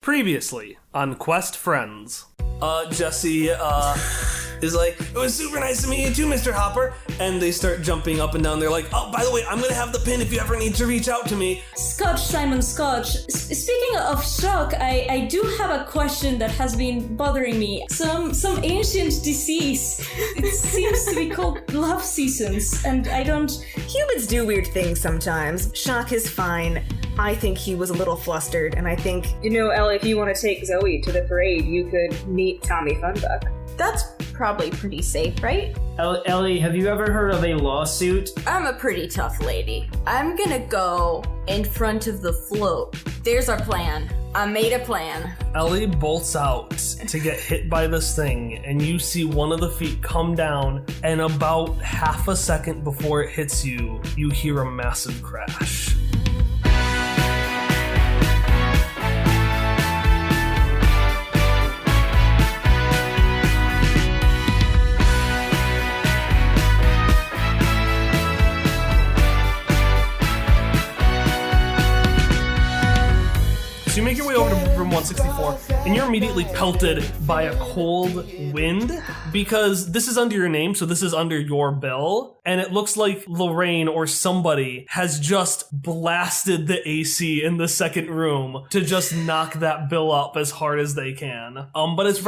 Previously on Quest Friends. Jesse, is like, it was super nice to meet you too, Mr. Hopper. And they start jumping up and down. They're like, oh, by the way, I'm gonna have the pin if you ever need to reach out to me. Scotch, Simon Scotch. Speaking of shock, I do have a question that has been bothering me. Some ancient disease. It seems to be called love seasons, and I don't... Humans do weird things sometimes. Shock is fine. I think he was a little flustered, and I think... You know, Ellie, if you want to take Zoe to the parade, you could meet Tommy Funbuck. That's probably pretty safe, right? Ellie, have you ever heard of a lawsuit? I'm a pretty tough lady. I'm gonna go in front of the float. There's our plan. I made a plan. Ellie bolts out to get hit by this thing, and you see one of the feet come down, and about half a second before it hits you, you hear a massive crash. So you make your way over to room 164, and you're immediately pelted by a cold wind, because this is under your name, so this is under your bill, and it looks like Lorraine or somebody has just blasted the AC in the second room to just knock that bill up as hard as they can. But it's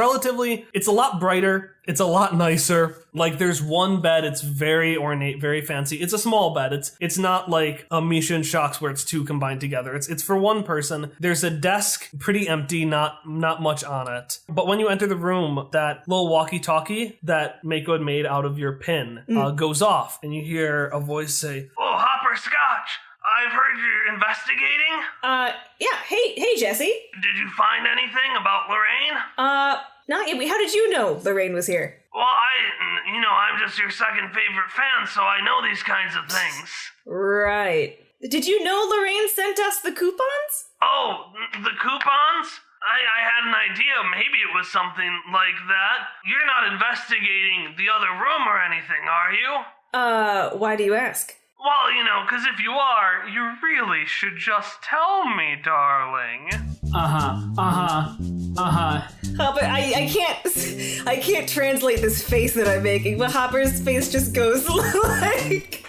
a lot brighter. It's a lot nicer. Like, there's one bed, it's very ornate, very fancy. It's a small bed. It's not like a Misha and Shock's where it's two combined together. It's for one person. There's a desk, pretty empty, not much on it. But when you enter the room, that little walkie-talkie that Mako had made out of your pin goes off, and you hear a voice say, "Oh, Hopper Scotch, I've heard you're investigating." Yeah, hey, Jesse. Did you find anything about Lorraine? Not yet. Wait, how did you know Lorraine was here? Well, I'm just your second favorite fan, so I know these kinds of things. Right. Did you know Lorraine sent us the coupons? Oh, the coupons? I had an idea. Maybe it was something like that. You're not investigating the other room or anything, are you? Why do you ask? Well, because if you are, you really should just tell me, darling. Hopper, I can't translate this face that I'm making, but Hopper's face just goes like...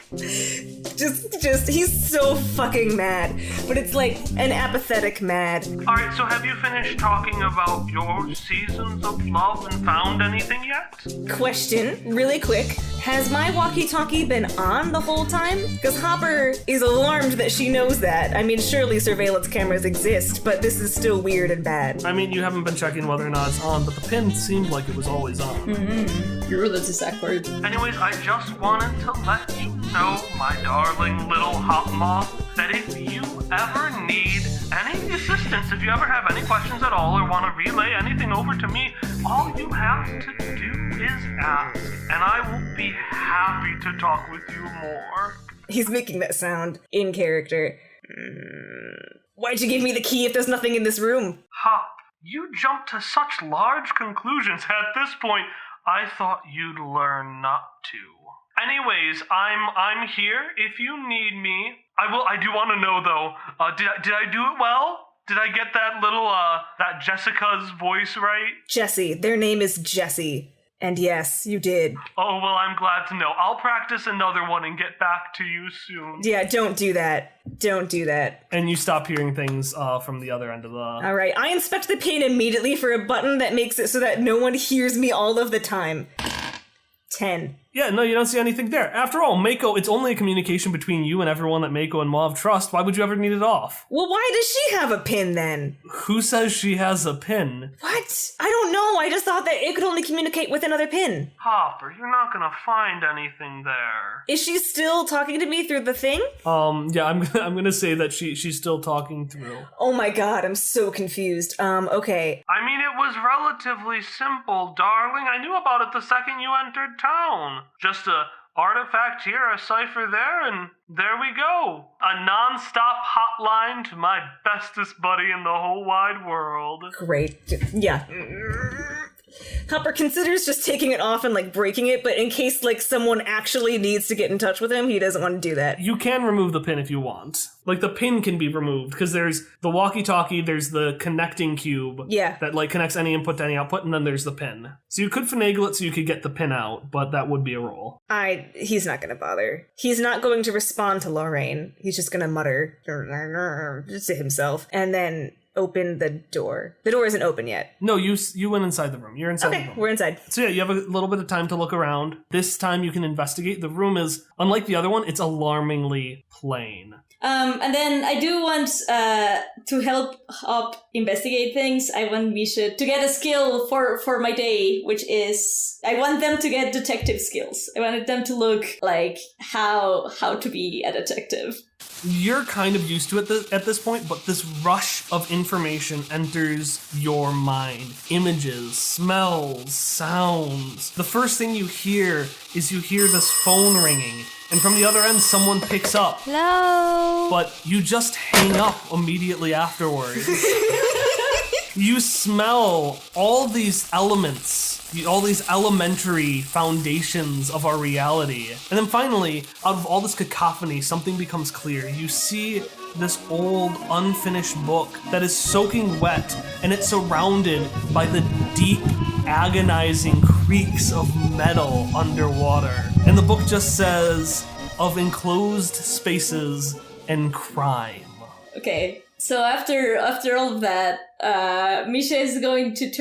he's so fucking mad. But it's like an apathetic mad. Alright, so have you finished talking about your seasons of love and found anything yet? Question, really quick. Has my walkie-talkie been on the whole time? Because Hopper is alarmed that she knows that. I mean, surely surveillance cameras exist, but this is still weird and bad. I mean, you haven't been checking whether or not it's on, but the pin seemed like it was always on. Mm-hmm. You're the exact word. Anyways, I just wanted to let you know, my darling little hot moth, that if you ever need any assistance, if you ever have any questions at all or want to relay anything over to me, all you have to do is ask, and I will be happy to talk with you more. He's making that sound in character. Why'd you give me the key if there's nothing in this room? Hop, you jump to such large conclusions. At this point, I thought you'd learn not to. Anyways, I'm here if you need me. I do want to know though, did I do it well? Did I get that little that Jessica's voice right? Jessie. Their name is Jessie. And yes, you did. Oh, well, I'm glad to know. I'll practice another one and get back to you soon. Yeah, don't do that. Don't do that. And you stop hearing things from the other end of the... All right, I inspect the pin immediately for a button that makes it so that no one hears me all of the time. 10. Yeah, no, you don't see anything there. After all, Mako, it's only a communication between you and everyone that Mako and Mauve trust. Why would you ever need it off? Well, why does she have a pin then? Who says she has a pin? What? I don't know. I just thought that it could only communicate with another pin. Hopper, you're not gonna find anything there. Is she still talking to me through the thing? Yeah, I'm gonna say that she's still talking through. Oh my god, I'm so confused. Okay. I mean, it was relatively simple, darling. I knew about it the second you entered town. Just a artifact here, a cipher there, and there we go. A non-stop hotline to my bestest buddy in the whole wide world. Great. Yeah. Hopper considers just taking it off and like breaking it, but in case like someone actually needs to get in touch with him, he doesn't want to do that. You can remove the pin if you want. Like, the pin can be removed, because there's the walkie-talkie, there's the connecting cube that, like, connects any input to any output, and then there's the pin. So you could finagle it so you could get the pin out, but that would be a roll. He's not gonna bother. He's not going to respond to Lorraine. He's just gonna mutter to himself, and then open the door. The door isn't open yet. No, you went inside the room. You're inside the room. We're inside. So yeah, you have a little bit of time to look around. This time you can investigate. The room is, unlike the other one, it's alarmingly plain. And then I do want to help Hop investigate things. I want Misha to get a skill for my day, which is I want them to get detective skills. I wanted them to look like how to be a detective. You're kind of used to it at this point, but this rush of information enters your mind. Images, smells, sounds. The first thing you hear is this phone ringing. And from the other end, someone picks up. Hello? But you just hang up immediately afterwards. You smell all these elements, all these elementary foundations of our reality. And then finally, out of all this cacophony, something becomes clear. You see this old, unfinished book that is soaking wet, and it's surrounded by the deep, agonizing creaks of metal underwater. And the book just says, of enclosed spaces and crime. Okay, so after all of that, Misha is going to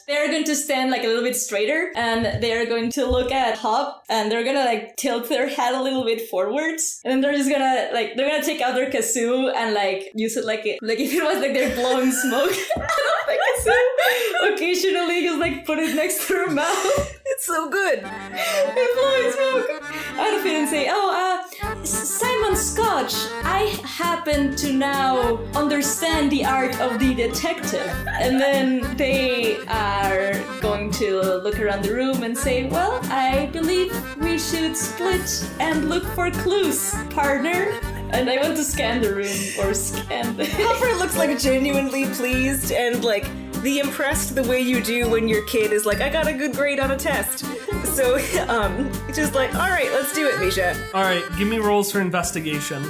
they're going to stand like a little bit straighter, and they're going to look at Hop, and they're gonna like tilt their head a little bit forwards, and then they're just gonna they're gonna take out their kazoo and like use it like if it was like they're blowing smoke out of the kazoo. Occasionally just like put it next to their mouth. It's so good. And blowing smoke out of it and say, Simon Scotch, I happen to now understand the art of the detective. And then they are going to look around the room and say, well, I believe we should split and look for clues, partner. And I want to scan the room, or scan the... Hopper looks like genuinely pleased and like the impressed the way you do when your kid is like, I got a good grade on a test. So, just like, all right, let's do it, Misha. All right, give me rolls for investigation.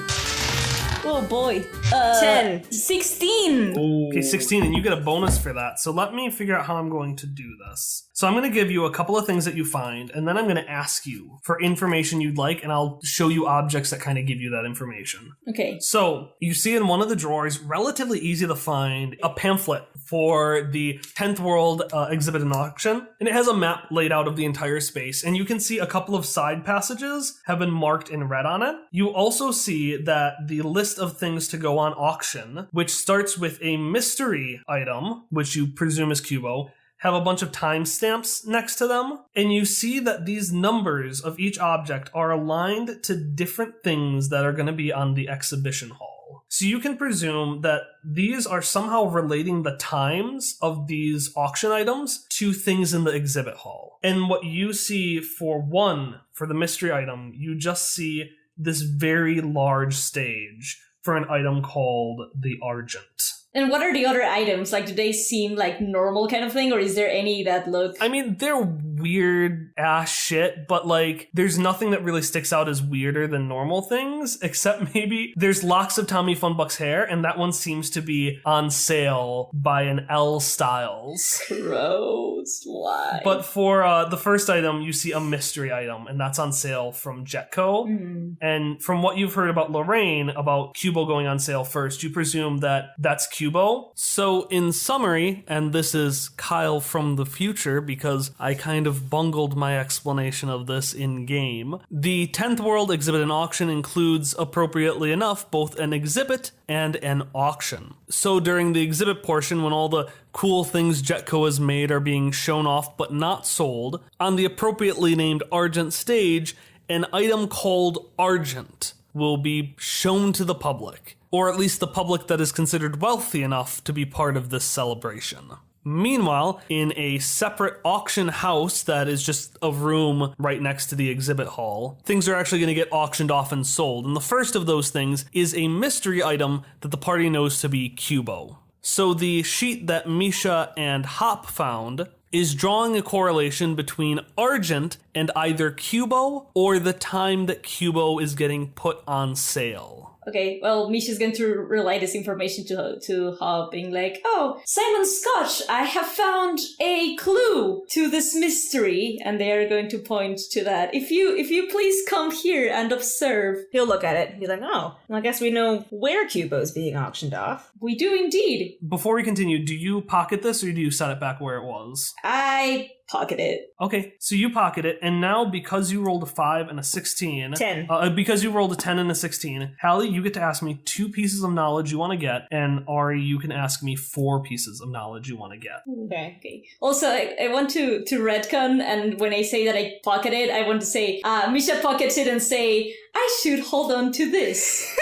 Oh boy. 10. 16! Okay, 16, and you get a bonus for that. So let me figure out how I'm going to do this. So I'm going to give you a couple of things that you find, and then I'm going to ask you for information you'd like, and I'll show you objects that kind of give you that information. Okay. So you see in one of the drawers, relatively easy to find, a pamphlet for the 10th World exhibit and auction, and it has a map laid out of the entire space, and you can see a couple of side passages have been marked in red on it. You also see that the list of things to go on auction, which starts with a mystery item, which you presume is Cubo, have a bunch of timestamps next to them, and you see that these numbers of each object are aligned to different things that are going to be on the exhibition hall. So you can presume that these are somehow relating the times of these auction items to things in the exhibit hall. And what you see for the mystery item, you just see this very large stage for an item called the Argent. And what are the other items? Like, do they seem like normal kind of thing, or is there any that look... I mean, they're weird ass shit, but like, there's nothing that really sticks out as weirder than normal things, except maybe there's locks of Tommy Funbuck's hair, and that one seems to be on sale by an L Styles. Gross. Why? But for the first item, you see a mystery item, and that's on sale from Jetco. Mm. And from what you've heard about Lorraine, about Cubo going on sale first, you presume that that's Cubo. So in summary, and this is Kyle from the future because I kind of bungled my explanation of this in game, the 10th World exhibit and auction includes, appropriately enough, both an exhibit and an auction. So during the exhibit portion, when all the cool things Jetco has made are being shown off but not sold, on the appropriately named Argent stage, an item called Argent will be shown to the public, or at least the public that is considered wealthy enough to be part of this celebration. Meanwhile, in a separate auction house that is just a room right next to the exhibit hall, things are actually going to get auctioned off and sold. And the first of those things is a mystery item that the party knows to be Cubo. So the sheet that Misha and Hop found is drawing a correlation between Argent and either Cubo or the time that Cubo is getting put on sale. Okay, well, Misha's going to relay this information to Hop, being like, "Oh, Simon Scotch, I have found a clue to this mystery," and they are going to point to that. If you please come here and observe. He'll look at it and be like, oh, well, I guess we know where Cubo's being auctioned off. We do indeed. Before we continue, do you pocket this or do you set it back where it was? I pocket it. Okay, so you pocket it, and now because you rolled a 5 and a 16... 10. Because you rolled a 10 and a 16, Hallie, you get to ask me 2 pieces of knowledge you want to get, and Ari, you can ask me 4 pieces of knowledge you want to get. Okay. Also, I want to retcon, and when I say that I pocket it, I want to say, Misha pockets it and say, I should hold on to this.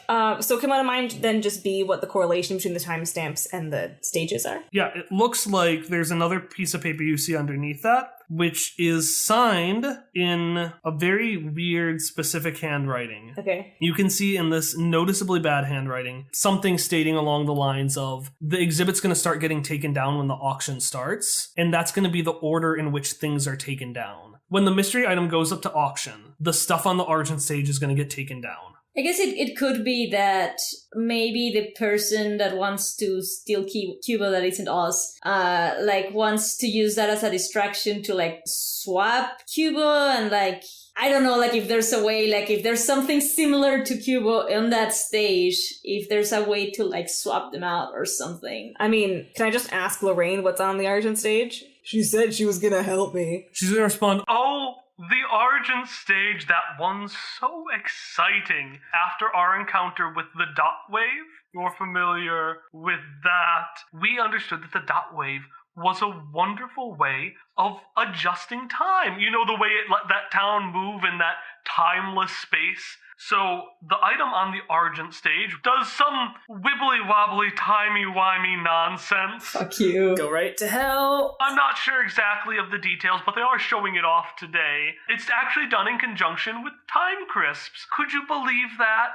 So come out of mind then just be what the correlation between the timestamps and the stages are? Yeah, it looks like there's another piece of paper you see underneath that, which is signed in a very weird, specific handwriting. Okay. You can see in this noticeably bad handwriting something stating along the lines of the exhibit's going to start getting taken down when the auction starts, and that's going to be the order in which things are taken down. When the mystery item goes up to auction, the stuff on the Argent stage is going to get taken down. I guess it could be that maybe the person that wants to steal Cubo that isn't us, wants to use that as a distraction to, swap Cubo and, I don't know, if there's a way, if there's something similar to Cubo on that stage, if there's a way to, swap them out or something. I mean, can I just ask Lorraine what's on the Argent stage? She said she was gonna help me. She's going to respond, "Oh, the Argent stage, that one's so exciting. After our encounter with the dot wave, you're familiar with that. We understood that the dot wave was a wonderful way of adjusting time. You know, the way it let that town move in that timeless space. So the item on the Argent stage does some wibbly-wobbly, timey-wimey nonsense. Fuck you. Go right to hell. I'm not sure exactly of the details, but they are showing it off today. It's actually done in conjunction with time crisps. Could you believe that?"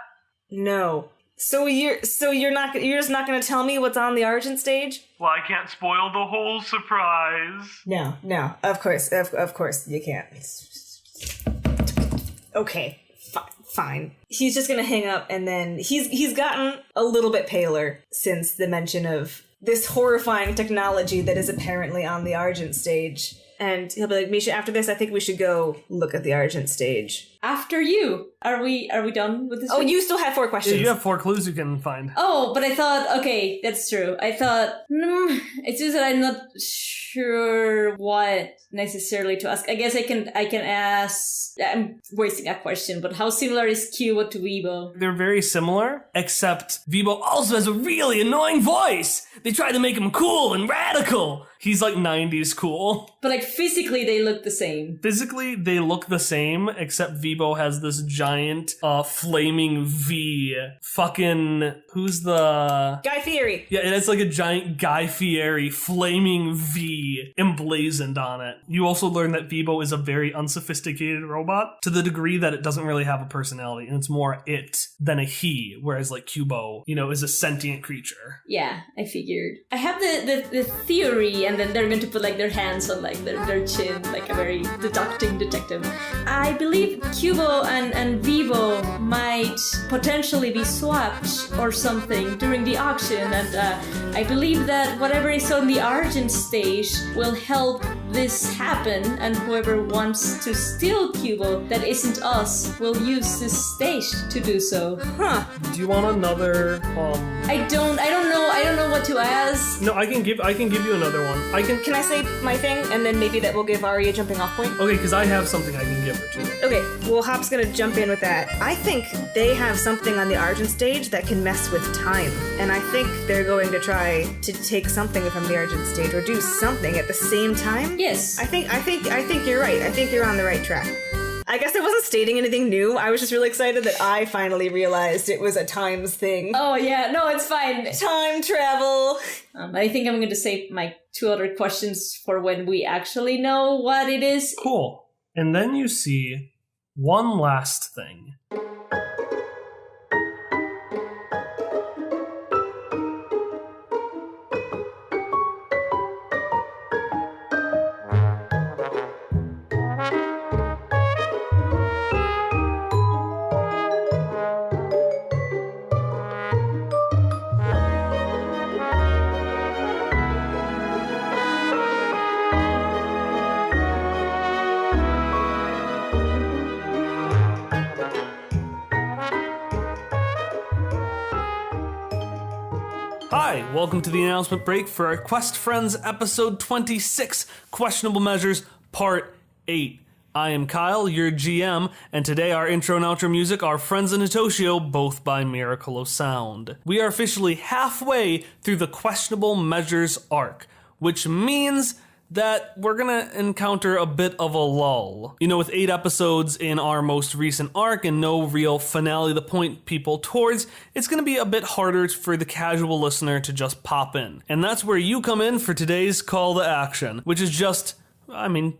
No. So you're just not gonna tell me what's on the Argent stage? Well, I can't spoil the whole surprise. No. Of course you can't. Okay. Fine. He's just gonna hang up, and then he's gotten a little bit paler since the mention of this horrifying technology that is apparently on the Argent stage. And he'll be like, "Misha, after this, I think we should go look at the Argent stage." After you. Are we done with this? Oh, one? you still have 4 questions. Yeah, you have 4 clues you can find. Oh, but I thought, okay, that's true. I thought, it's just that I'm not sure what necessarily to ask. I guess I can ask, I'm wasting a question, but how similar is Cubo to Vibo? They're very similar, except Vibo also has a really annoying voice. They tried to make him cool and radical. He's 90s cool. But physically they look the same. Physically, they look the same, except Vibo has this giant, flaming V. Fucking, who's the... Guy Fieri. Yeah, it has a giant Guy Fieri flaming V emblazoned on it. You also learn that Vibo is a very unsophisticated robot, to the degree that it doesn't really have a personality, and it's more it than a he, whereas Cubo, is a sentient creature. Yeah, I figured. I have the theory, and then they're going to put their hands on their chin, a very deducting detective. I believe Cubo and Vibo might potentially be swapped or something during the auction, and I believe that whatever is on the Argent stage will help this happen, and whoever wants to steal Cubo that isn't us will use this stage to do so. Huh. Do you want another, I don't know what to ask. No, I can give you another one. Can I say my thing, and then maybe that will give Ari a jumping off point? Okay, because I have something I can give her too. Okay, well, Hop's gonna jump in with that. I think they have something on the Argent stage that can mess with time, and I think they're going to try to take something from the Argent stage or do something at the same time. Yes. I think you're right. I think you're on the right track. I guess I wasn't stating anything new. I was just really excited that I finally realized it was a times thing. Oh yeah, no, it's fine. Time travel. I think I'm going to save my 2 other questions for when we actually know what it is. Cool. And then you see one last thing. Hi, welcome to the announcement break for our Quest Friends episode 26, Questionable Measures, Part 8. I am Kyle, your GM, and today our intro and outro music are Friends and Hitoshio, both by Miracle of Sound. We are officially halfway through the Questionable Measures arc, which means that we're gonna encounter a bit of a lull. You know, with 8 episodes in our most recent arc and no real finale to point people towards, it's gonna be a bit harder for the casual listener to just pop in. And that's where you come in for today's call to action, which is just,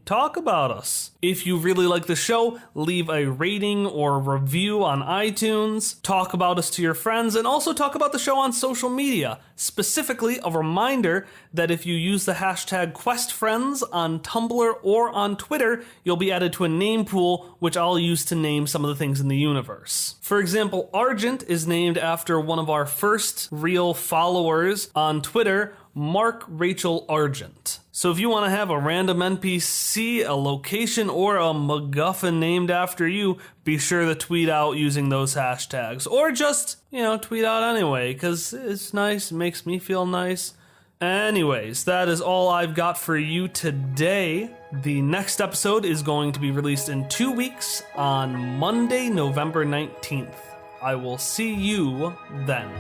talk about us. If you really like the show, leave a rating or review on iTunes, talk about us to your friends, and also talk about the show on social media. Specifically, a reminder that if you use the hashtag QuestFriends on Tumblr or on Twitter, you'll be added to a name pool, which I'll use to name some of the things in the universe. For example, Argent is named after one of our first real followers on Twitter, Mark Rachel Argent. So if you want to have a random NPC, a location, or a MacGuffin named after you, be sure to tweet out using those hashtags. Or just, tweet out anyway, because it's nice, it makes me feel nice. Anyways, that is all I've got for you today. The next episode is going to be released in 2 weeks on Monday, November 19th. I will see you then.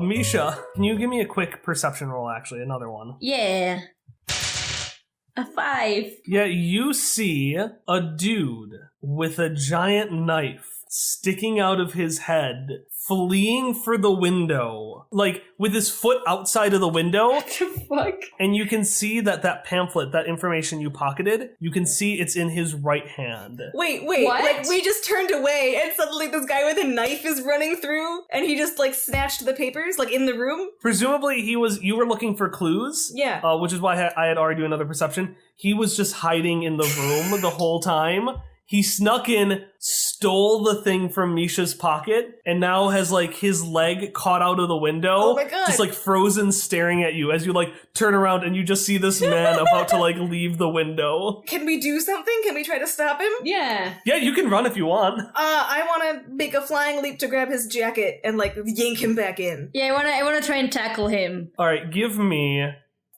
Misha, can you give me a quick perception roll, actually? Another one. Yeah. A 5. Yeah, you see a dude with a giant knife sticking out of his head, fleeing for the window, like with his foot outside of the window. What the fuck? And you can see that pamphlet, that information you pocketed, you can see it's in his right hand. Wait, What? like we just turned away and suddenly this guy with a knife is running through and he just like snatched the papers like in the room? Presumably you were looking for clues. Yeah. Which is why I had already do another perception. He was just hiding in the room the whole time. He snuck in, stole the thing from Misha's pocket, and now has like his leg caught out of the window. Oh my God. Just like frozen staring at you as you like turn around and you just see this man about to like leave the window. Can we do something? Can we try to stop him? Yeah. Yeah, you can run if you want. I want to make a flying leap to grab his jacket and like yank him back in. Yeah, I wanna try and tackle him. All right, give me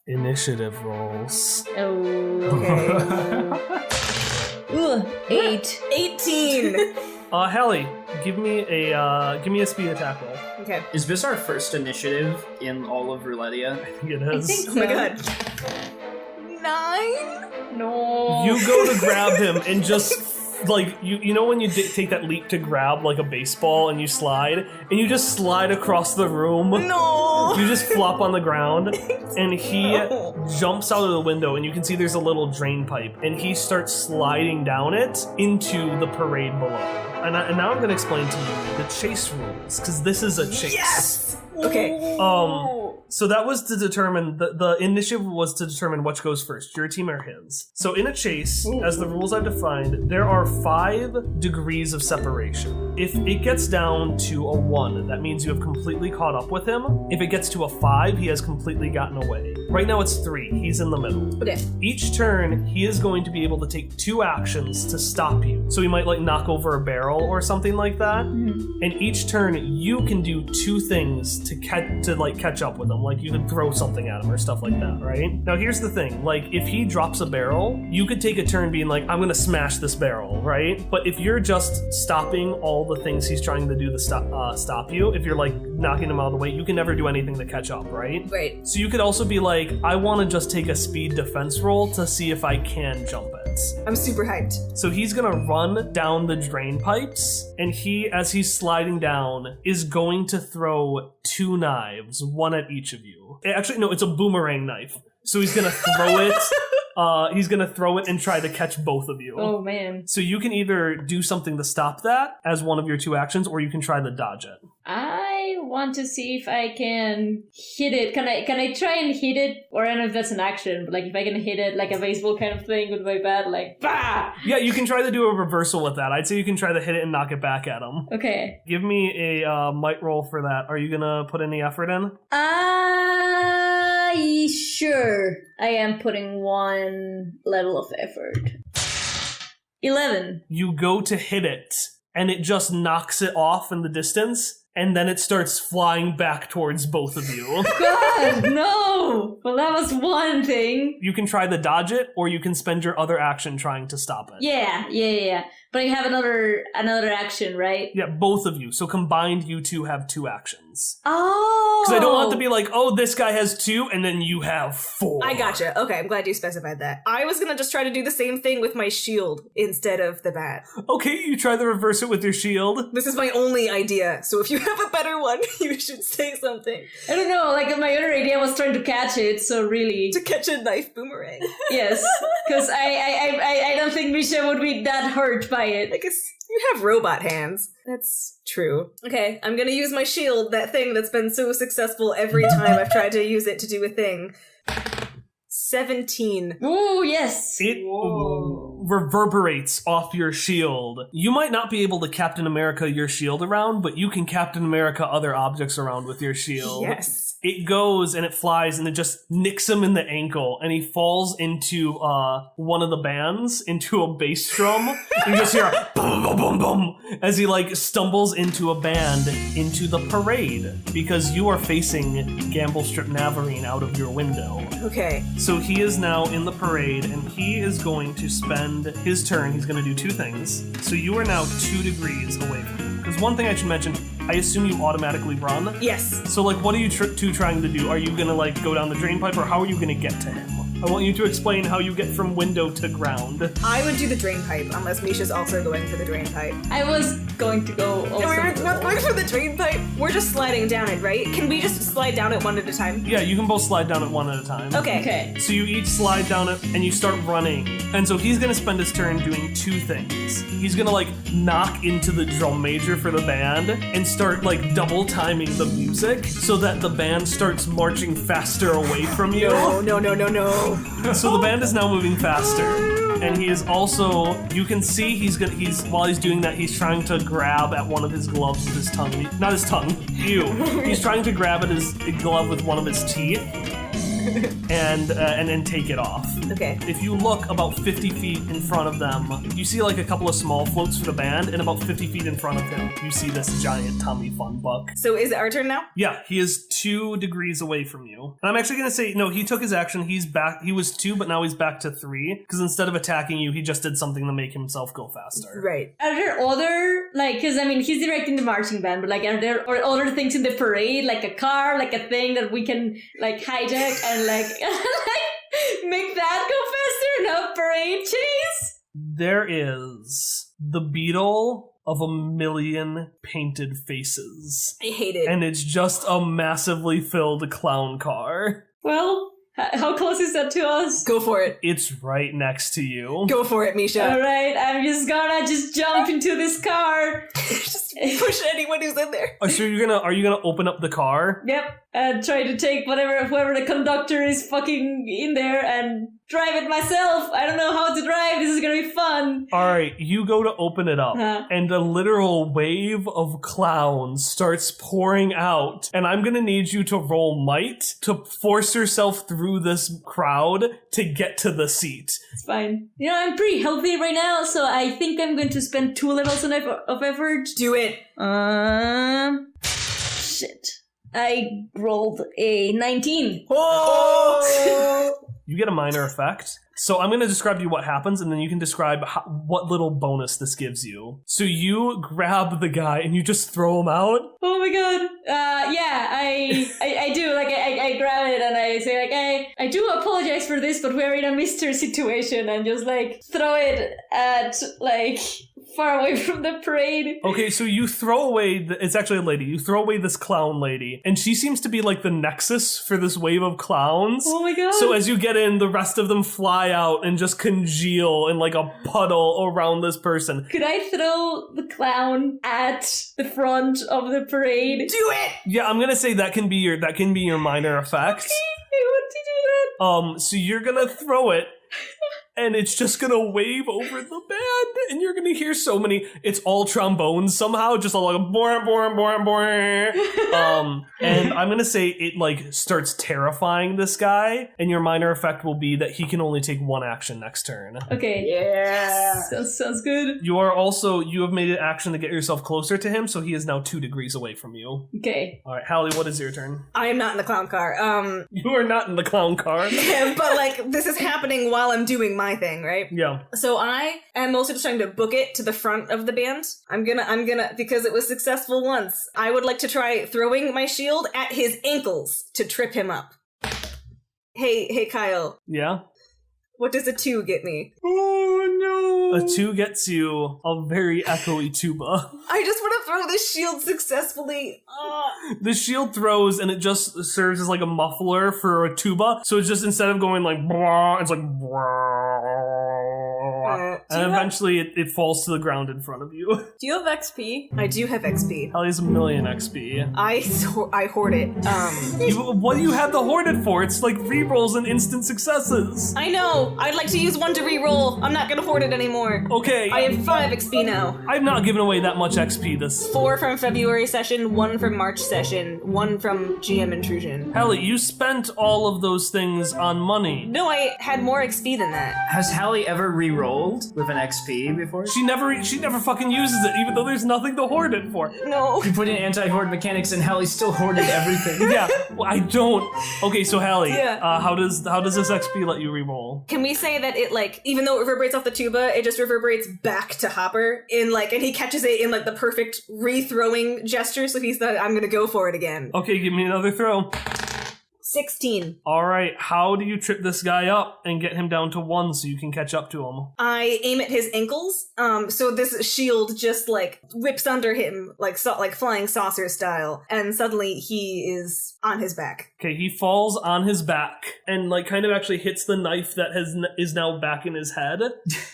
initiative rolls. Oh. Okay. Ooh, 8. 18. Hallie, give me a speed attack roll. Okay. Is this our first initiative in all of Roulettia? I think it I is. think Oh so. my God. 9? No. You go to grab him and just like you know when you take that leap to grab like a baseball and you slide and you just slide across the room. No. You just flop on the ground and he No. jumps out of the window and you can see there's a little drain pipe and he starts sliding down it into the parade below. And now I'm going to explain to you the chase rules because this is a chase. Yes. Okay. So that was to determine, the initiative was to determine which goes first, your team or his. So in a chase, as the rules I've defined, there are 5 degrees of separation. If it gets down to a 1, that means you have completely caught up with him. If it gets to a 5, he has completely gotten away. Right now it's 3, he's in the middle. Okay. Each turn, he is going to be able to take 2 actions to stop you. So he might like knock over a barrel or something like that. And each turn, you can do 2 things to catch up with him. Like you could throw something at him or stuff like that, right? Now here's the thing, like if he drops a barrel, you could take a turn being like, I'm gonna smash this barrel, right? But if you're just stopping all the things he's trying to do to stop you, if you're like knocking him out of the way, you can never do anything to catch up, right? Right. So you could also be like, I want to just take a speed defense roll to see if I can jump it. I'm super hyped. So he's gonna run down the drain pipes, and he, as he's sliding down, is going to throw 2 knives, one at each of you. Actually, no, it's a boomerang knife. So he's gonna throw it He's gonna throw it and try to catch both of you. Oh man. So you can either do something to stop that as one of your 2 actions, or you can try to dodge it. I want to see if I can hit it. Can I try and hit it? Or I don't know if that's an action, but like if I can hit it like a baseball kind of thing with my bat, like bah! Yeah, you can try to do a reversal with that. I'd say you can try to hit it and knock it back at him. Okay. Give me a might roll for that. Are you gonna put any effort in? Sure. I am putting 1 level of effort. 11. You go to hit it, and it just knocks it off in the distance, and then it starts flying back towards both of you. God, no! Well, that was one thing. You can try to dodge it, or you can spend your other action trying to stop it. Yeah. But I have another action, right? Yeah, both of you. So combined, you 2 have 2 actions. Oh! Because I don't want to be like, oh, this guy has 2, and then you have 4. I gotcha. Okay, I'm glad you specified that. I was gonna just try to do the same thing with my shield instead of the bat. Okay, you try to reverse it with your shield. This is my only idea, so if you have a better one, you should say something. I don't know, like my other idea was trying to catch it, so really... To catch a knife boomerang. Yes, because I don't think Misha would be that hurt by it. I guess you have robot hands. That's true. Okay, I'm gonna use my shield, that thing that's been so successful every time I've tried to use it to do a thing. 17. Ooh, yes! It reverberates off your shield. You might not be able to Captain America your shield around, but you can Captain America other objects around with your shield. Yes. It goes and it flies and it just nicks him in the ankle and he falls into one of the bands, into a bass drum. You just hear a boom, boom, boom, boom as he like stumbles into a band into the parade because you are facing Gamble Strip Navarine out of your window. Okay. So he is now in the parade and he is going to spend his turn. He's going to do 2 things. So you are now 2 degrees away from him. Because one thing I should mention, I assume you automatically run. Yes. So like, what are you 2 trying to do? Are you going to like go down the drain pipe or how are you going to get to him? I want you to explain how you get from window to ground. I would do the drain pipe, unless Misha's also going for the drain pipe. I was going to go also. We're going for the drain pipe. We're just sliding down it, right? Can we just slide down it one at a time? Yeah, you can both slide down it one at a time. Okay. So you each slide down it and you start running. And so he's gonna spend his turn doing 2 things. He's gonna like knock into the drum major for the band and start like double timing the music so that the band starts marching faster away from you. No. So the band is now moving faster. And he is also, you can see while he's doing that, he's trying to grab at one of his gloves with his tongue. Not his tongue, ew. He's trying to grab at his glove with one of his teeth. And then take it off. Okay. If you look about 50 feet in front of them, you see like a couple of small floats for the band, and about 50 feet in front of him, you see this giant Tommy Fun Buck. So is it our turn now? Yeah, he is 2 degrees away from you. And I'm actually going to say, no, he took his action. He's back. He was 2, but now he's back to 3, because instead of attacking you, he just did something to make himself go faster. Right. Are there other, like, because I mean, he's directing the marching band, but like, are there other things in the parade, like a car, like a thing that we can, like, hijack and, like, make that go faster? No parade chase? There is the beetle of 1,000,000 painted faces. I hate it. And it's just a massively filled clown car. Well, how close is that to us? Go for it. It's right next to you. Go for it, Misha. Alright, I'm just gonna jump into this car. Just push anyone who's in there. Oh, so are you gonna open up the car? Yep, and try to take whoever the conductor is fucking in there and drive it myself. I don't know how to drive. This is gonna be fun. Alright, you go to open it up, Huh. and a literal wave of clowns starts pouring out, and I'm gonna need you to roll might to force yourself through this crowd to get to the seat. It's fine. You know, I'm pretty healthy right now, so I think I'm going to spend 2 levels of effort. Do it. Shit. I rolled a 19. Oh! You get a minor effect. So I'm going to describe to you what happens, and then you can describe what little bonus this gives you. So you grab the guy, and you just throw him out. Oh my god. Yeah, I do. Like, I grab it, and I say, like, I do apologize for this, but we're in a mystery situation, and just, like, throw it at, like, far away from the parade. Okay, so you throw away, it's actually a lady, you throw away this clown lady, and she seems to be like the nexus for this wave of clowns. Oh my god. So as you get in, the rest of them fly out and just congeal in like a puddle around this person. Could I throw the clown at the front of the parade? Do it! Yeah, I'm gonna say that can be your minor effect. I want to do that. So you're gonna throw it, and it's just gonna wave over the band, and you're gonna hear so many. It's all trombones somehow, just all like boing, boing, boing, boing. And I'm gonna say it like starts terrifying this guy, and your minor effect will be that he can only take one action next turn. Okay. Yeah. Sounds good. You have made an action to get yourself closer to him, so he is now 2 degrees away from you. Okay. All right, Hallie, what is your turn? I am not in the clown car. You are not in the clown car. But like this is happening while I'm doing my thing, right? Yeah. So I am mostly just trying to book it to the front of the band. I'm gonna because it was successful once. I would like to try throwing my shield at his ankles to trip him up. Hey Kyle, Yeah? what does a 2 get me? Oh no! A 2 gets you a very echoey tuba. I just want to throw this shield successfully. The shield throws and it just serves as like a muffler for a tuba. So it's just instead of going like blah, it's like and eventually it falls to the ground in front of you. Do you have XP? I do have XP. Hallie's 1,000,000 XP. I hoard it. What do you have the hoarded for? It's like rerolls and instant successes. I know. I'd like to use one to reroll. I'm not gonna hoard it anymore. Okay. I have 5 XP now. I've not given away that much XP this. 4 from February session, 1 from March session, 1 from GM intrusion. Hallie, you spent all of those things on money. No, I had more XP than that. Has Hallie ever re-rolled with an XP before? She never fucking uses it, even though there's nothing to hoard it for. No. You put in anti-hoard mechanics and Hallie still hoarded everything. Yeah, well, I don't. Okay, so Hallie, Yeah. how does this XP let you reroll? Can we say that it, like, even though it reverberates off the tuba, it just reverberates back to Hopper in, like, and he catches it in, like, the perfect re-throwing gesture, so he's like, I'm gonna go for it again. Okay, give me another throw. 16. All right, how do you trip this guy up and get him down to 1 so you can catch up to him? I aim at his ankles, so this shield just, like, whips under him, like flying saucer style, and suddenly he is on his back. Okay, he falls on his back and like kind of actually hits the knife that is now back in his head.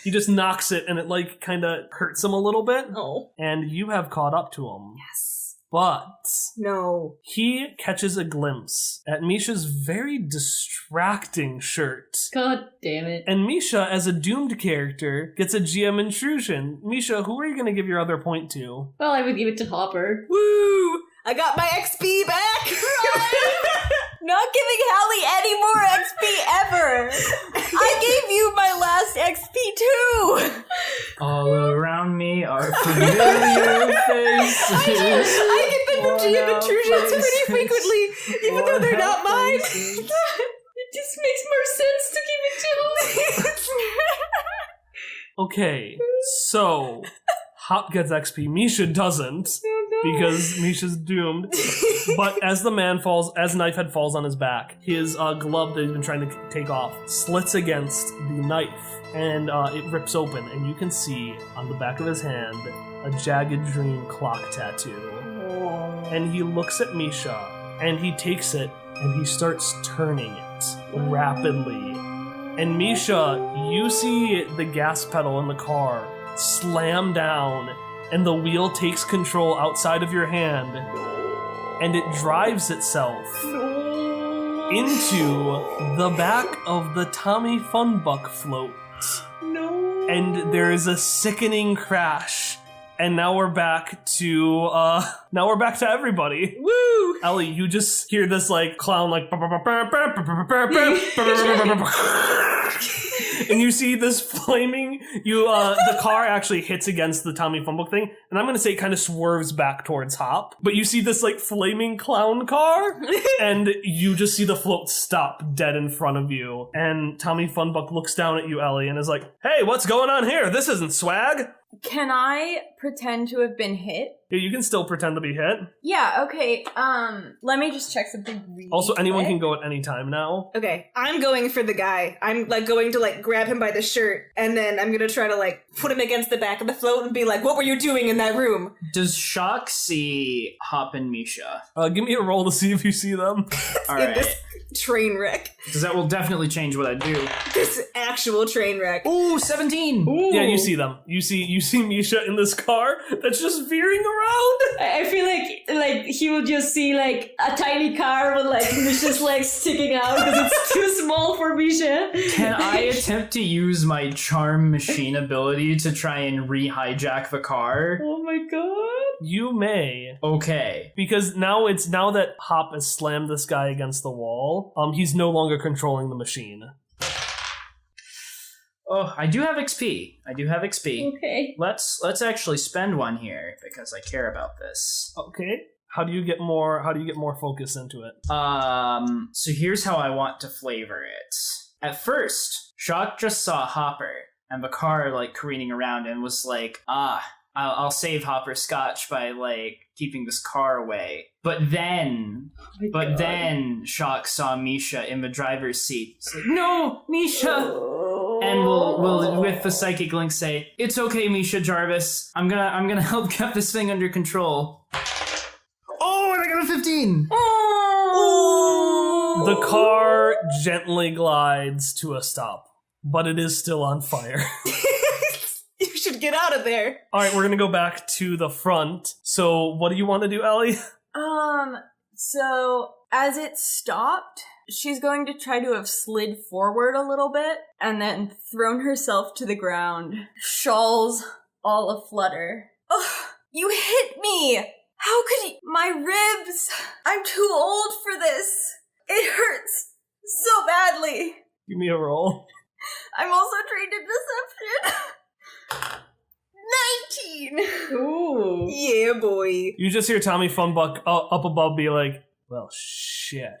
He just knocks it and it like kind of hurts him a little bit. Oh. And you have caught up to him. Yes. But No. he catches a glimpse at Misha's very distracting shirt. God damn it. And Misha, as a doomed character, gets a GM intrusion. Misha, who are you going to give your other point to? Well, I would give it to Hopper. Woo! I got my XP back! Not giving Hallie any more XP ever! I gave you my last XP too! All around me are familiar faces. I get them from GM intrusions pretty frequently, even though they're not mine. It just makes more sense to give it to him. Okay, so Hop gets XP. Misha doesn't. Because Misha's doomed. But as Knifehead falls on his back, his glove that he's been trying to take off slits against the knife, and it rips open, and you can see on the back of his hand a Jagged Dream clock tattoo. And he looks at Misha, and he takes it, and he starts turning it rapidly. And Misha, you see the gas pedal in the car slam down, and the wheel takes control outside of your hand, and it drives itself into the back of the Tommy Funbuck float. No. And there is a sickening crash. And now we're back to everybody. Woo! Ellie, you just hear this like clown like and you see this flaming the car actually hits against the Tommy Funbook thing, and I'm gonna say it kind of swerves back towards Hop, but you see this like flaming clown car and you just see the float stop dead in front of you, and Tommy Funbuck looks down at you, Ellie, and is like, hey, what's going on here? This isn't swag. Can I pretend to have been hit? Yeah, you can still pretend to be hit. Yeah, okay. Let me just check something really Also, anyone quick. can go at any time now. Okay, I'm going for the guy. I'm like going to like grab him by the shirt, and then I'm gonna try to like put him against the back of the float and be like, "What were you doing in that room?" Does Shock see Hop and Misha? Give me a roll to see if you see them. All In right. this train wreck, Because that will definitely change what I do. this actual train wreck. Ooh, 17! Yeah, you see them. You see Misha in this car that's just veering around. I feel like he would just see like a tiny car with like Misha's legs sticking out because it's too small for Misha. Can I attempt to use my charm machine ability to try and re-hijack the car? Oh my god. You may. Okay. Because now that Hop has slammed this guy against the wall, he's no longer controlling the machine. Oh, I do have XP. Okay. Let's actually spend one here because I care about this. Okay. How do you get more focus into it? So here's how I want to flavor it. At first, Shock just saw Hopper and the car like careening around and was like, I'll save Hopper Scotch by like keeping this car away. But then Shock saw Misha in the driver's seat. It's like, no, Misha! And we'll with the psychic link say, it's okay, Misha Jarvis. I'm gonna help get this thing under control. Oh, and I got a 15! The car gently glides to a stop, but it is still on fire. You should get out of there. All right, we're gonna go back to the front. So, what do you want to do, Ellie? So as it stopped, she's going to try to have slid forward a little bit and then thrown herself to the ground, shawls all aflutter. Oh, you hit me! How could you? My ribs! I'm too old for this! It hurts so badly! Give me a roll. I'm also trained in deception. 19! Ooh. Yeah, boy. You just hear Tommy Funbuck up above be like, well, shit.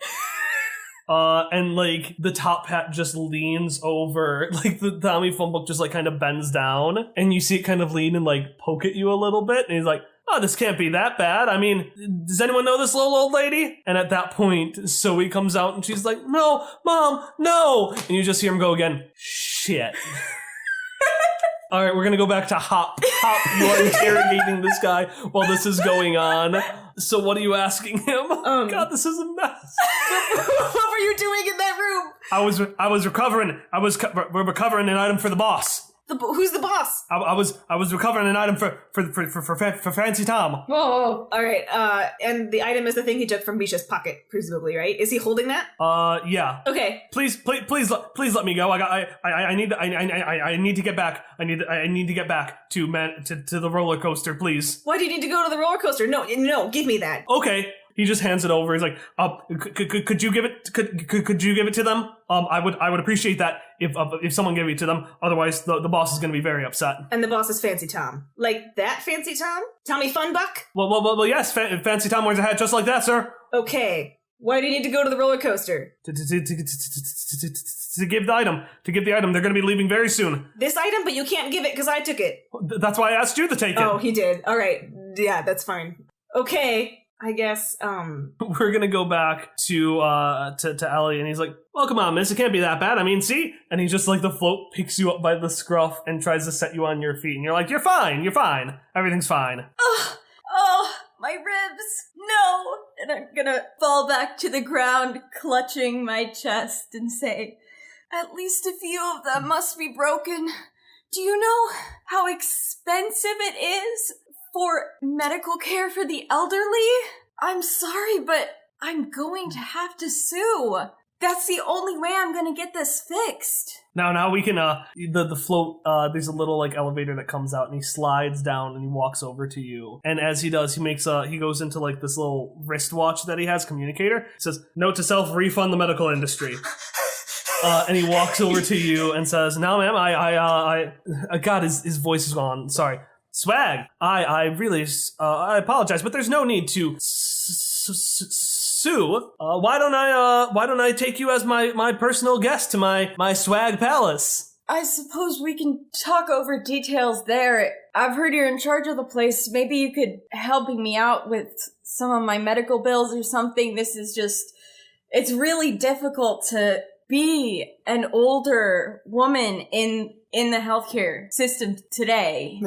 And like the top hat just leans over, like the Tommy Funbuck just like kind of bends down, and you see it kind of lean and like poke at you a little bit, and he's like, oh, this can't be that bad. I mean, does anyone know this little old lady? And at that point, Zoe comes out and she's like, no, Mom, no. And you just hear him go again, shit. All right, we're going to go back to Hop. Hop, you are interrogating this guy while this is going on. So what are you asking him? God, this is a mess. What were you doing in that room? I was recovering. We're recovering an item for the boss. Who's the boss? I was recovering an item for Fancy Tom. Whoa. All right, and the item is the thing he took from Misha's pocket, presumably, right? Is he holding that? Yeah. Okay. Please let me go. I need to get back. I need to get back to the roller coaster, please. Why do you need to go to the roller coaster? No, give me that. Okay. He just hands it over. He's like, could you give it? Could you give it to them? I would appreciate that if someone gave it to them. Otherwise, the boss is going to be very upset. And the boss is Fancy Tom. Like that Fancy Tom? Tommy Funbuck? Well, yes. Fancy Tom wears a hat just like that, sir. Okay. Why do you need to go to the roller coaster? To give the item. To give the item. They're going to be leaving very soon. This item, but you can't give it because I took it. That's why I asked you to take it. Oh, he did. All right. Yeah, that's fine. Okay. I guess, We're gonna go back to Ellie, and he's like, well, come on, miss, it can't be that bad. I mean, see? And he's just like, the float picks you up by the scruff and tries to set you on your feet. And you're like, you're fine. Everything's fine. Oh, my ribs! No! And I'm gonna fall back to the ground, clutching my chest, and say, at least a few of them must be broken. Do you know how expensive it is for medical care for the elderly? I'm sorry, but I'm going to have to sue. That's the only way I'm gonna get this fixed. Now we can, the float, there's a little, like, elevator that comes out, and he slides down, and he walks over to you. And as he does, he goes into, like, this little wristwatch that he has, communicator. It says, note to self, refund the medical industry. And he walks over to you and says, no, ma'am, God, his voice is gone, sorry. Swag, I really, I apologize, but there's no need to sue. Why don't I take you as my personal guest to my swag palace? I suppose we can talk over details there. I've heard you're in charge of the place. Maybe you could help me out with some of my medical bills or something. This is just, it's really difficult to be an older woman in the healthcare system today.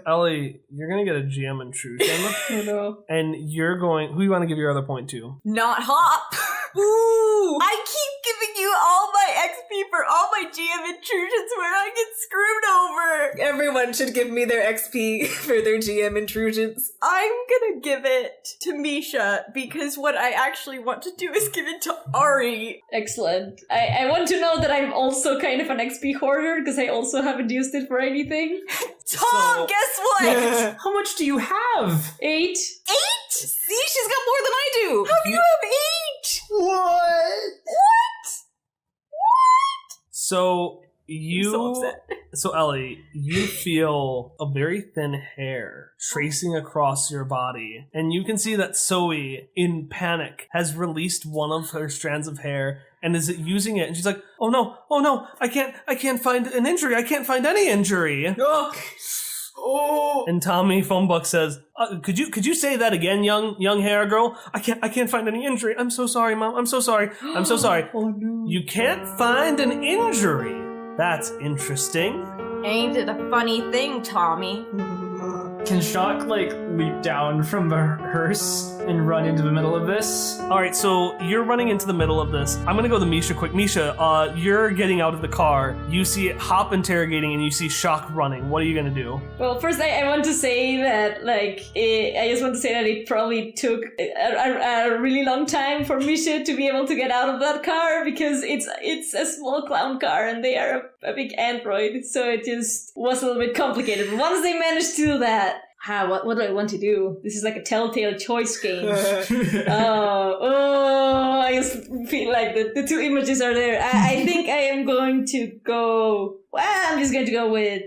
Ellie, you're gonna get a GM intrusion. Oh no. And you're going, who you want to give your other point to? Not Hop. Ooh! I keep giving you all my XP for all my GM intrusions where I get screwed over. Everyone should give me their XP for their GM intrusions. I'm gonna give it to Misha because what I actually want to do is give it to Ari. Excellent. I want to know that I'm also kind of an XP hoarder because I also haven't used it for anything. Tom, guess what? How much do you have? 8. 8? See, she's got more than I do. How do you have 8? What? So I'm so upset. so Ellie, you feel a very thin hair tracing across your body, and you can see that Zoe, in panic, has released one of her strands of hair and is using it. And she's like, "Oh no, I can't find an injury. I can't find any injury." Oh. And Tommy Phonebuck says, "Could you say that again, young hair girl? I can't find any injury. I'm so sorry, Mom. I'm so sorry. I'm so sorry. Oh no. You can't find an injury. That's interesting." Ain't it a funny thing, Tommy? Can Shock, leap down from the hearse and run into the middle of this? All right, so you're running into the middle of this. I'm gonna go to Misha quick. Misha, you're getting out of the car. You see Hop interrogating, and you see Shock running. What are you gonna do? Well, first I want to say that, I just want to say that it probably took a really long time for Misha to be able to get out of that car because it's a small clown car and they are a big android, so it just was a little bit complicated. But once they managed to do that, what do I want to do? This is like a telltale choice game. I just feel like the two images are there. I think I am going to go. Well, I'm just going to go with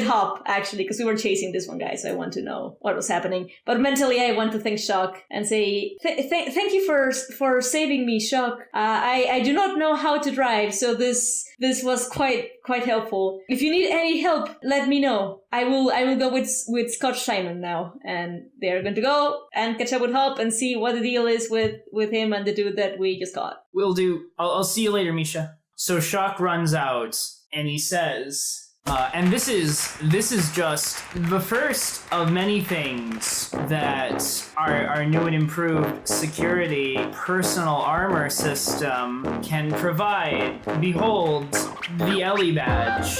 Hop, actually, because we were chasing this one guy, so I want to know what was happening. But mentally, I want to thank Shock and say, thank you for saving me, Shock. I do not know how to drive, so this was quite helpful. If you need any help, let me know. I will go with Scotch Simon now, and they're going to go and catch up with Hop and see what the deal is with him and the dude that we just caught. Will do. I'll see you later, Misha. So Shock runs out, and he says... and this is just the first of many things that our new and improved security personal armor system can provide. Behold, the Ellie badge.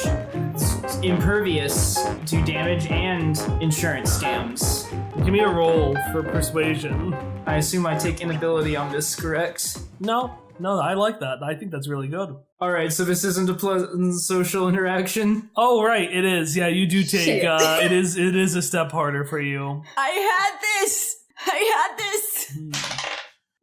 It's impervious to damage and insurance scams. Give me a roll for persuasion. I assume I take inability on this, correct? No, I like that. I think that's really good. Alright, so this isn't a pleasant social interaction? Oh, right, it is. Yeah, you do take, Shit. it is a step harder for you. I had this!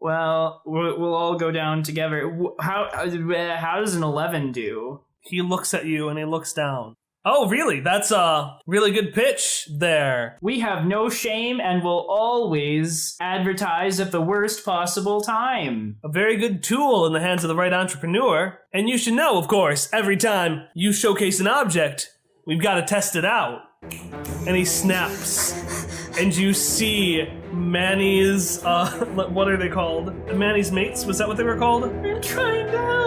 Well, we'll all go down together. How does an 11 do? He looks at you and he looks down. Oh, really? That's a really good pitch there. We have no shame and will always advertise at the worst possible time. A very good tool in the hands of the right entrepreneur. And you should know, of course, every time you showcase an object, we've got to test it out. And he snaps. And you see Manny's, what are they called? Manny's mates? Was that what they were called? I'm trying to help.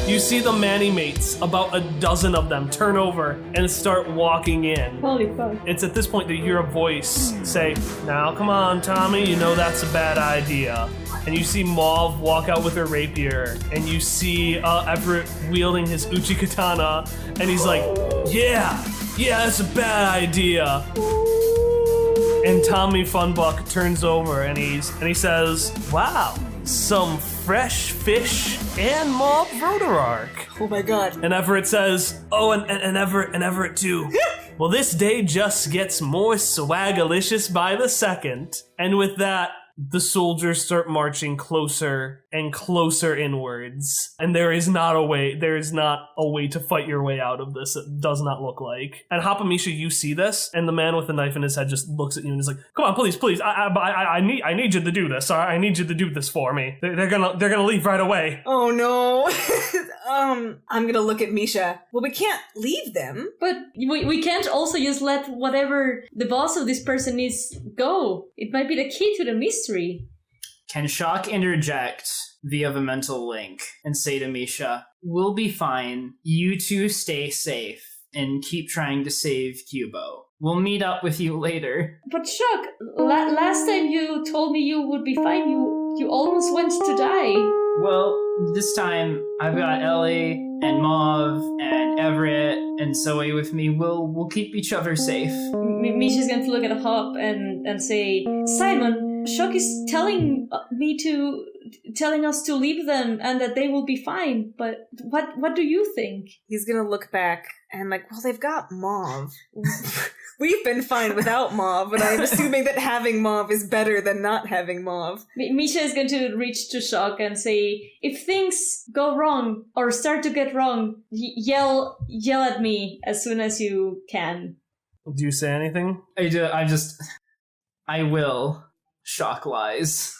You see the Manny mates, about a dozen of them, turn over and start walking in. Holy fuck. It's at this point that you hear a voice say, "Now come on, Tommy, you know that's a bad idea." And you see Mauve walk out with her rapier, and you see Everett wielding his uchi katana, and he's like, yeah, that's a bad idea. And Tommy Funbuck turns over and he says, "Wow, some fresh fish and Mauve Rotorark." Oh my god. And Everett says, "Oh, and Everett too." Well, this day just gets more swagalicious by the second. And with that, the soldiers start marching closer and closer inwards. And there is not a way to fight your way out of this. It does not look like. And Hapamisha, you see this, and the man with the knife in his head just looks at you and is like, "Come on, please, I need you to do this. I need you to do this for me. They're gonna leave right away." Oh no. I'm gonna look at Misha. Well, we can't leave them. But we can't also just let whatever the boss of this person is go. It might be the key to the mystery. Can Shock interject via the mental link and say to Misha, "We'll be fine. You two stay safe and keep trying to save Cubo. We'll meet up with you later." But Shock, last time you told me you would be fine, you almost went to die. Well, this time I've got Ellie and Mauve and Everett and Zoe with me. We'll keep each other safe. Misha's going to look at Hop and say, "Simon, Shock is telling us to leave them and that they will be fine. But what do you think?" He's gonna look back and like, well, they've got Mauve. We've been fine without Mauve, but I'm assuming that having Mauve is better than not having Mauve. Misha is going to reach to Shock and say, "If things go wrong or start to get wrong, yell at me as soon as you can." Do you say anything? I will. Shock lies.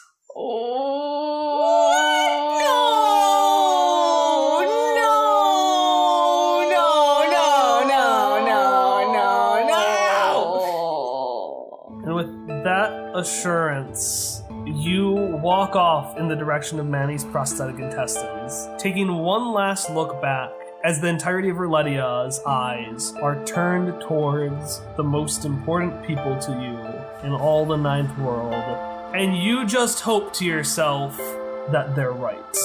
And with that assurance, you walk off in the direction of Manny's prosthetic intestines, taking one last look back as the entirety of Roletia's eyes are turned towards the most important people to you in all the Ninth World, and you just hope to yourself that they're right.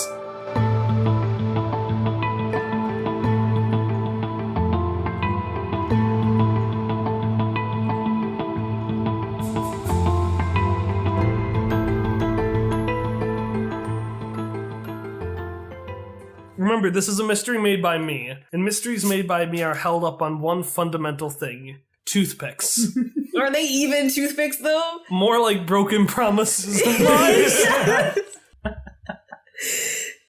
Remember, this is a mystery made by me, and mysteries made by me are held up on one fundamental thing: toothpicks. Are they even toothpicks, though? More like broken promises and lies.